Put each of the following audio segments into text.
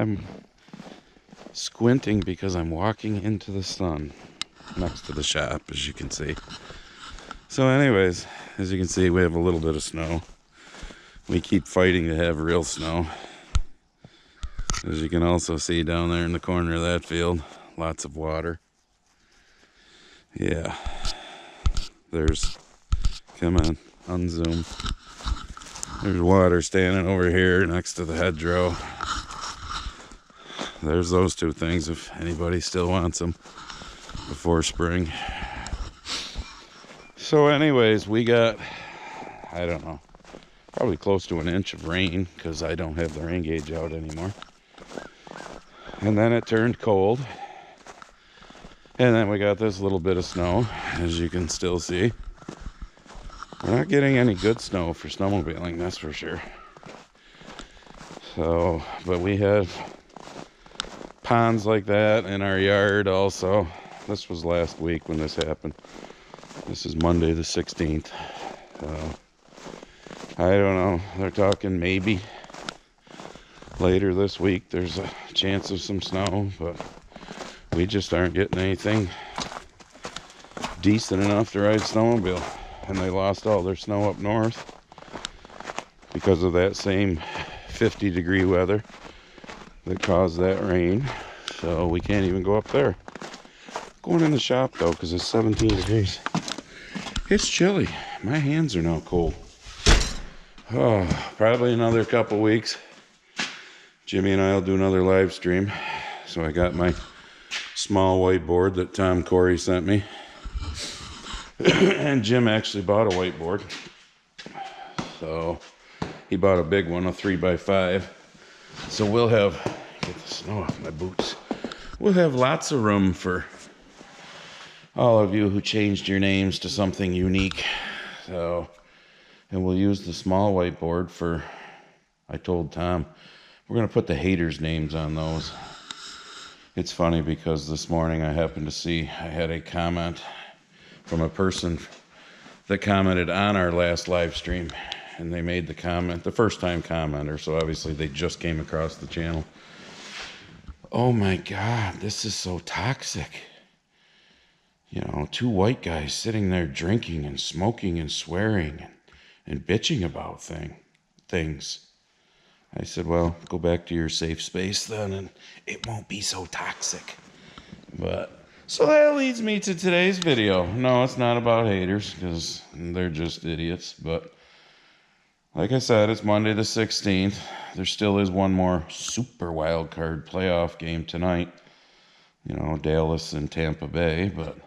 I'm squinting because I'm walking into the sun next to the shop, as you can see. So anyways, as you can see, we have a little bit of snow. We keep fighting to have real snow. As you can also see down there in the corner of that field, lots of water. Yeah, there's, come on, unzoom. There's water standing over here next to the hedgerow. There's those two things if anybody still wants them before spring. So anyways, we got, I don't know, probably close to an inch of rain because I don't have the rain gauge out anymore. And then it turned cold. And then we got this little bit of snow, as you can still see. We're not getting any good snow for snowmobiling, that's for sure. So, but we have ponds like that in our yard also. This was last week when this happened. This is Monday the 16th. So, I don't know. They're talking maybe later this week there's a chance of some snow, but we just aren't getting anything decent enough to ride snowmobile. And they lost all their snow up north because of that same 50-degree weather that caused that rain. So we can't even go up there. Going in the shop though, because it's 17 degrees. It's chilly. My hands are now cold. Oh, probably another couple weeks. Jimmy and I will do another live stream. So I got my small whiteboard that Tom Corey sent me. And Jim actually bought a whiteboard. So he bought a big one, a 3x5. So we'll have, get the snow off my boots. We'll have lots of room for all of you who changed your names to something unique. So, and we'll use the small whiteboard for, I told Tom, we're going to put the haters' names on those. It's funny because this morning I happened to see, I had a comment from a person that commented on our last live stream. And they made the comment, the first time commenter, so obviously they just came across the channel. Oh my God, this is so toxic. You know, two white guys sitting there drinking and smoking and swearing and bitching about things. I said, well, go back to your safe space then and it won't be so toxic. But, so that leads me to today's video. No, it's not about haters because they're just idiots. But like I said, it's Monday the 16th. There still is one more super wild card playoff game tonight. You know, Dallas and Tampa Bay. But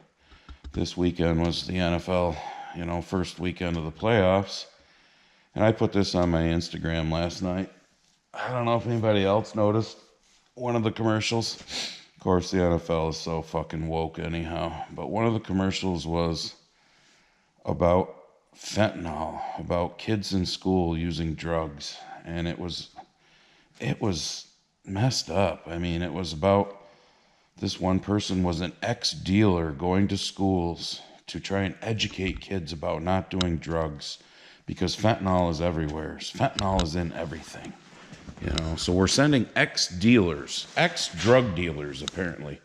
this weekend was the NFL, you know, first weekend of the playoffs. And I put this on my Instagram last night. I don't know if anybody else noticed one of the commercials. Of course, the NFL is so fucking woke anyhow. But one of the commercials was about fentanyl, about kids in school using drugs. And it was messed up. I mean, it was about this one person was an ex-dealer going to schools to try and educate kids about not doing drugs because fentanyl is everywhere. Fentanyl is in everything. You know, so we're sending ex-dealers, ex-drug dealers apparently,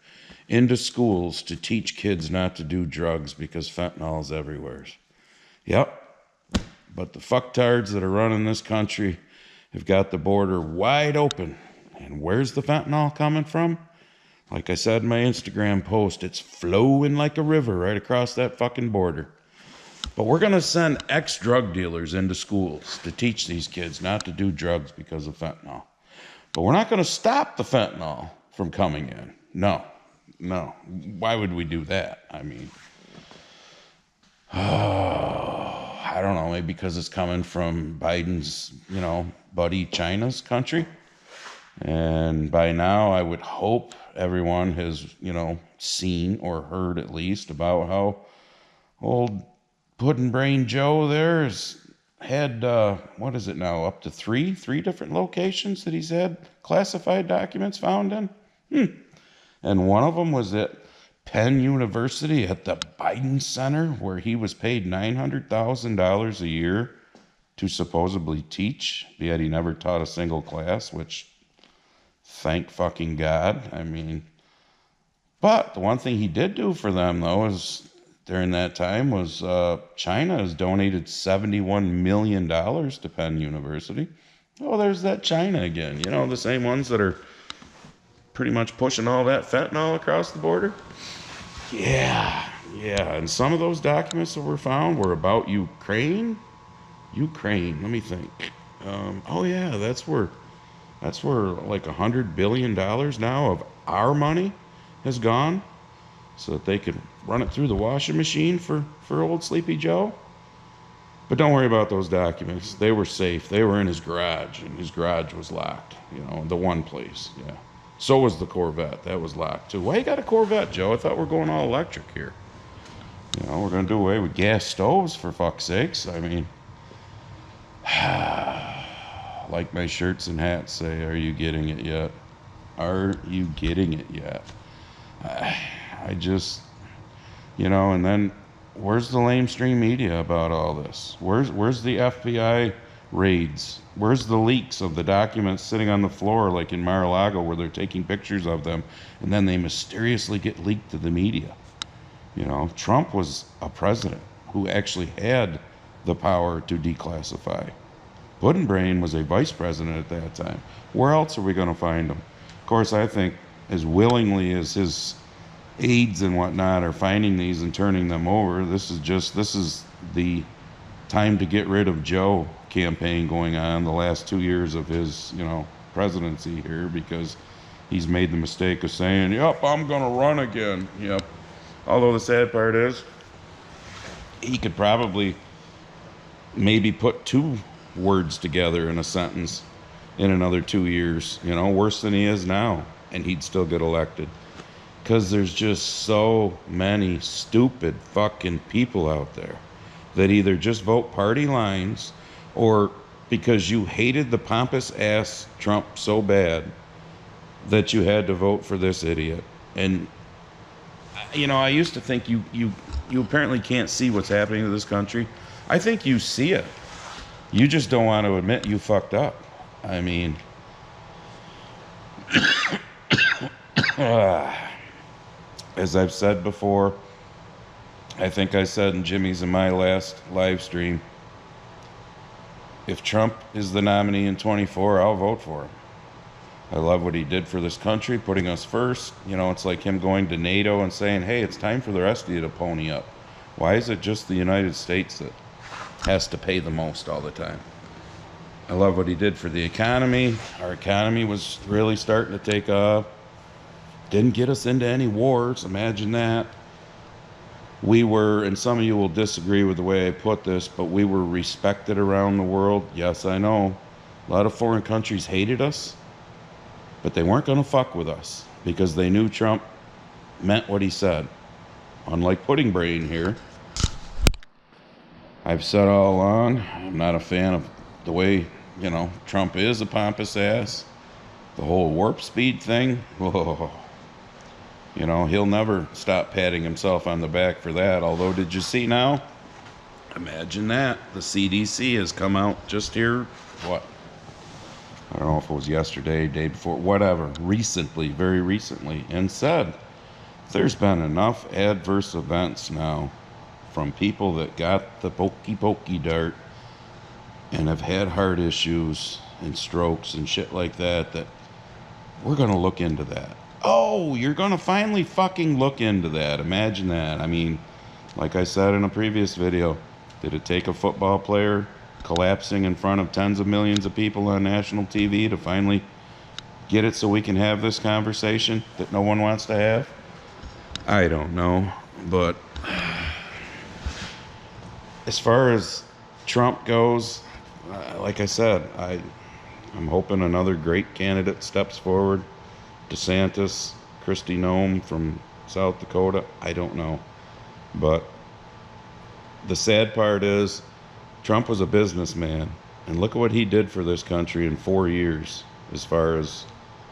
into schools to teach kids not to do drugs because fentanyl is everywhere. Yep. But the fucktards that are running this country have got the border wide open. And where's the fentanyl coming from? Like I said in my Instagram post, it's flowing like a river right across that fucking border. But we're going to send ex-drug dealers into schools to teach these kids not to do drugs because of fentanyl. But we're not going to stop the fentanyl from coming in. No. Why would we do that? I mean, I don't know, maybe because it's coming from Biden's, you know, buddy China's country. And by now, I would hope everyone has, you know, seen or heard at least about how old Puddin' Brain Joe there has had, what is it now, up to three different locations that he's had classified documents found in? And one of them was at Penn University at the Biden Center, where he was paid $900,000 a year to supposedly teach, yet he never taught a single class, which Thank fucking God. I mean, but the one thing he did do for them, though, is during that time was China has donated $71 million to Penn University. Oh, there's that China again. You know, the same ones that are pretty much pushing all that fentanyl across the border. Yeah, yeah. And some of those documents that were found were about Ukraine. Ukraine. Let me think. Oh yeah, that's where like $100 billion now of our money has gone, so that they could run it through the washing machine for old Sleepy Joe. But don't worry about those documents. They were safe. They were in his garage, and his garage was locked. You know, the one place. Yeah. So was the Corvette. That was locked too. Why you got a Corvette, Joe? I thought we're going all electric here. You know, we're gonna do away with gas stoves for fuck's sakes. I mean, like my shirts and hats say, are you getting it yet? Are you getting it yet? I just, you know, and then where's the lamestream media about all this? Where's the FBI raids? Where's the leaks of the documents sitting on the floor like in Mar-a-Lago where they're taking pictures of them and then they mysteriously get leaked to the media? You know, Trump was a president who actually had the power to declassify. Puddinbrain was a vice president at that time. Where else are we going to find him? Of course, I think as willingly as his aides and whatnot are finding these and turning them over, this is the time to get rid of Joe campaign going on the last 2 years of his, you know, presidency here, because he's made the mistake of saying, yep, I'm going to run again. Yep. Although the sad part is he could probably maybe put two words together in a sentence in another 2 years, you know, worse than he is now, and he'd still get elected. Because there's just so many stupid fucking people out there that either just vote party lines or because you hated the pompous ass Trump so bad that you had to vote for this idiot. And, you know, I used to think you apparently can't see what's happening to this country. I think you see it. You just don't want to admit you fucked up. I mean, as I've said before, I think I said in Jimmy's in my last live stream, if Trump is the nominee in 24, I'll vote for him. I love what he did for this country, putting us first. You know, it's like him going to NATO and saying, hey, it's time for the rest of you to pony up. Why is it just the United States that has to pay the most all the time? I love what he did for the economy. Our economy was really starting to take off. Didn't get us into any wars, imagine that. We were, and some of you will disagree with the way I put this, but we were respected around the world. Yes, I know. A lot of foreign countries hated us, but they weren't going to fuck with us because they knew Trump meant what he said. Unlike Puddinbrain here. I've said all along, I'm not a fan of the way, you know, Trump is a pompous ass. The whole warp speed thing, whoa. You know, he'll never stop patting himself on the back for that. Although, did you see now? Imagine that. The CDC has come out just here, what? I don't know if it was yesterday, day before, whatever, recently, very recently, and said there's been enough adverse events now from people that got the pokey dart and have had heart issues and strokes and shit like that, that we're going to look into that. Oh, you're going to finally fucking look into that. Imagine that. I mean, like I said in a previous video, did it take a football player collapsing in front of tens of millions of people on national TV to finally get it so we can have this conversation that no one wants to have? I don't know. But as far as Trump goes, like I said, I'm hoping another great candidate steps forward. DeSantis, Kristi Noem from South Dakota, I don't know. But the sad part is Trump was a businessman, and look at what he did for this country in 4 years as far as,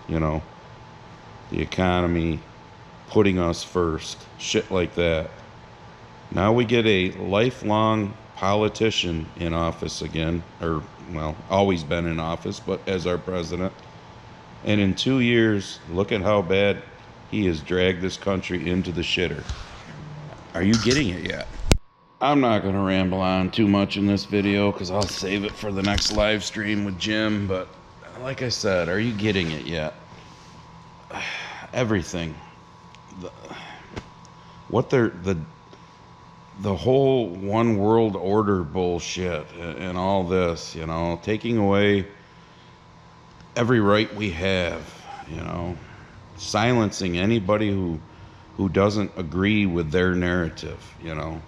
you know, the economy, putting us first, shit like that. Now we get a lifelong politician in office again, or, well, always been in office, but as our president. And in 2 years, look at how bad he has dragged this country into the shitter. Are you getting it yet? I'm not going to ramble on too much in this video because I'll save it for the next live stream with Jim. But like I said, are you getting it yet? Everything. The whole one world order bullshit and all this, you know, taking away every right we have, you know, silencing anybody who doesn't agree with their narrative, you know,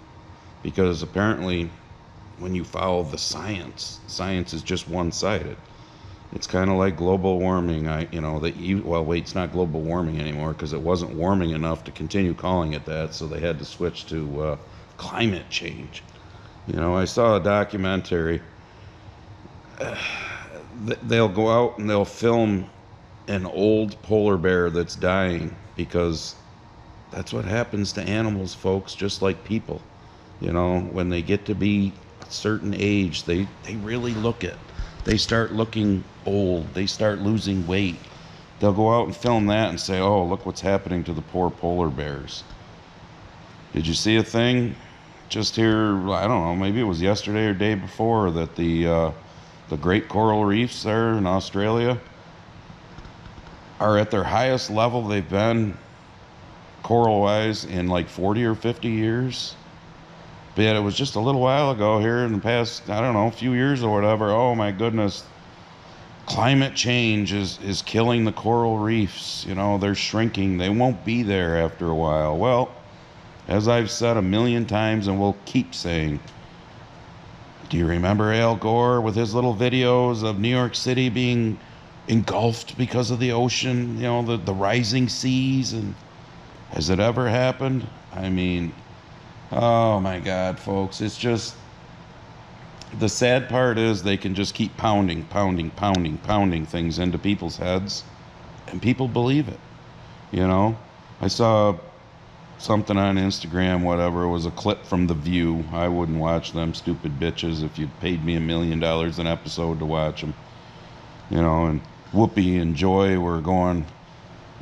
because apparently when you follow the science is just one-sided. It's kind of like global warming. It's not global warming anymore because it wasn't warming enough to continue calling it that, so they had to switch to climate change. You know, I saw a documentary. They'll go out and they'll film an old polar bear that's dying because that's what happens to animals, folks, just like people. You know, when they get to be a certain age, they really they start looking old. They start losing weight. They'll go out and film that and say, oh, look what's happening to the poor polar bears. Did you see a thing just here, I don't know, maybe it was yesterday or day before, that the great coral reefs there in Australia are at their highest level they've been coral-wise in like 40 or 50 years? But yet it was just a little while ago here in the past, I don't know, a few years or whatever, oh my goodness, climate change is killing the coral reefs. You know, they're shrinking. They won't be there after a while. Well, as I've said a million times and will keep saying, do you remember Al Gore with his little videos of New York City being engulfed because of the ocean, you know, the rising seas? And has it ever happened? I mean, oh my God, folks, it's just, the sad part is they can just keep pounding things into people's heads, and people believe it. You know, I saw something on Instagram, whatever, it was a clip from The View. I wouldn't watch them stupid bitches if you paid me $1 million an episode to watch them. You know, and Whoopi and Joy were going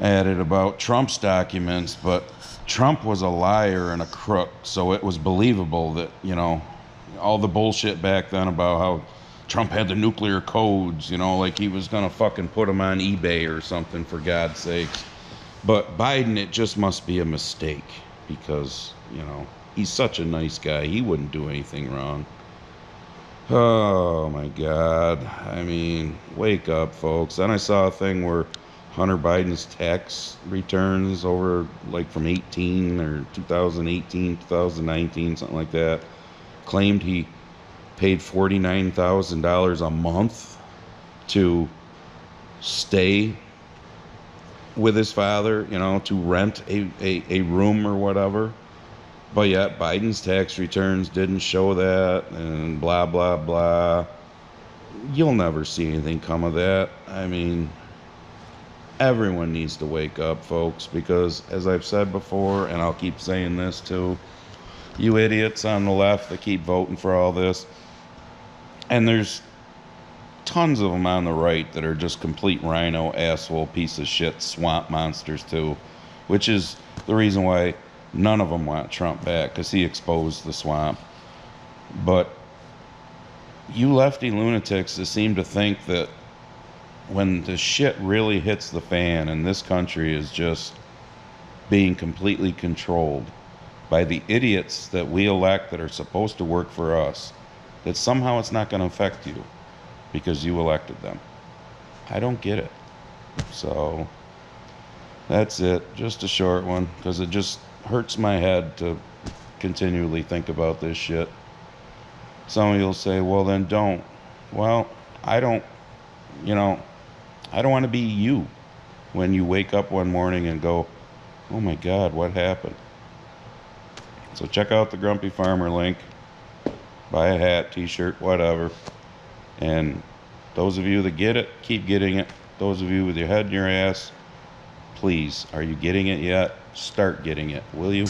at it about Trump's documents, but Trump was a liar and a crook, so it was believable that, you know, all the bullshit back then about how Trump had the nuclear codes, you know, like he was gonna fucking put them on eBay or something, for God's sakes. But Biden, it just must be a mistake because, you know, he's such a nice guy. He wouldn't do anything wrong. Oh my God. I mean, wake up, folks. Then I saw a thing where Hunter Biden's tax returns over like from 18 or 2018, 2019, something like that, claimed he paid $49,000 a month to stay with his father, you know, to rent a room or whatever. But yet Biden's tax returns didn't show that, and blah, blah, blah. You'll never see anything come of that. I mean, everyone needs to wake up, folks, because as I've said before, and I'll keep saying this too, you idiots on the left that keep voting for all this, and there's tons of them on the right that are just complete rhino, asshole, piece of shit, swamp monsters too, which is the reason why none of them want Trump back, because he exposed the swamp. But you lefty lunatics that seem to think that when the shit really hits the fan and this country is just being completely controlled by the idiots that we elect that are supposed to work for us, that somehow it's not going to affect you because you elected them. I don't get it. So that's it. Just a short one, because it just hurts my head to continually think about this shit. Some of you will say, well, then don't. Well, I don't, you know, I don't want to be you when you wake up one morning and go, oh my God, what happened? So check out the Grumpy Farmer link. Buy a hat, t-shirt, whatever. And those of you that get it, keep getting it. Those of you with your head in your ass, please, are you getting it yet? Start getting it, will you?